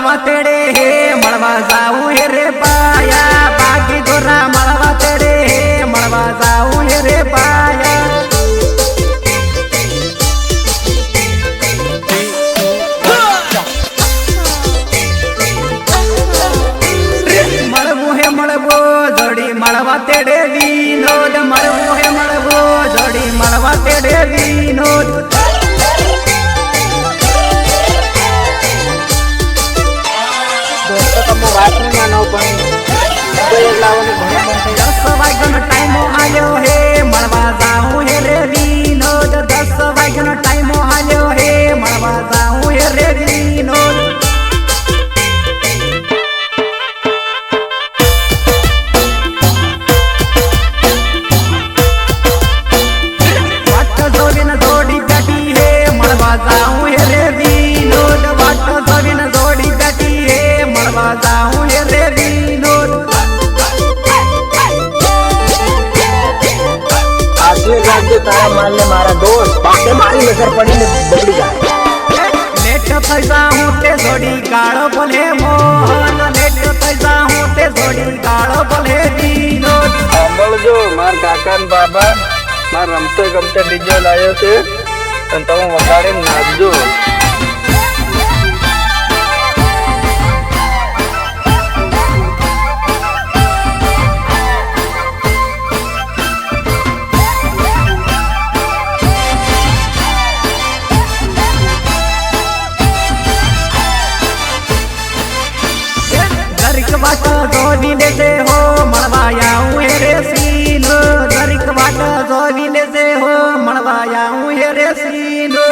મળવા તેડે હે મળવા જાવું હે રે પાયા બાકી દોરા મળવા તેડે હે મળવા જાવું હે રે પાયા મળવું હે મળવો જોડી મળવા તેડે વિનોદ મળવું હે મળવો જોડી મળવા તેડે વિનોદ વાત નહીં માનો પણ 10 વાગ્યાનો ટાઈમ આવ્યો હે મળવા જાઉં હે રે વિનોદ 10 વાગ્યાનો ટાઈમ આવ્યો હે મળવા જાઉં હે રે વિનોદ વાટ જોવીને જોડી બેઠી હે મળવા જાઉં હે રે વિનોદ વાટ જોવીને જોડી બેઠી હે મળવા જાઉં હે રે વિનોદ તારા માલને મારા દોસ્ત બાકે મારી નજર પડીને બગડી જાય લેટ થઈ જાઉં તે જોડી ગાળો બોલે મોહન લેટ થઈ જાઉં તે જોડી ગાળો બોલે વિનોદ સાંભળજો માર કાકા ને બાબા માર રમતે ગમતે ડીજે લાવ્યો છે અને તમે વગાડીને નાચજો દરેક વાટ જોવી લેજે હો મળવા આવું હે રે સીનો દરેક વાટ જોવી લેજે હો મળવા આવું હે રે સીનો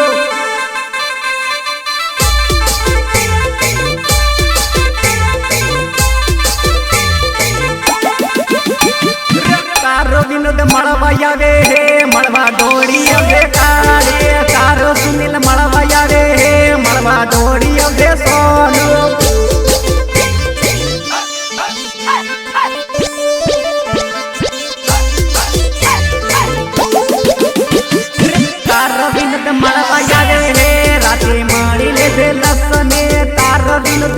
તારો વિનોદ મળવા આવે હે મળવા દોડી આવે કાળે તારો સુનિલ મળવા આવે હે મળવા દોડી આવે સોનું મળવા આવે હે રાતે મળી લેજે લસને તાર વિનોદ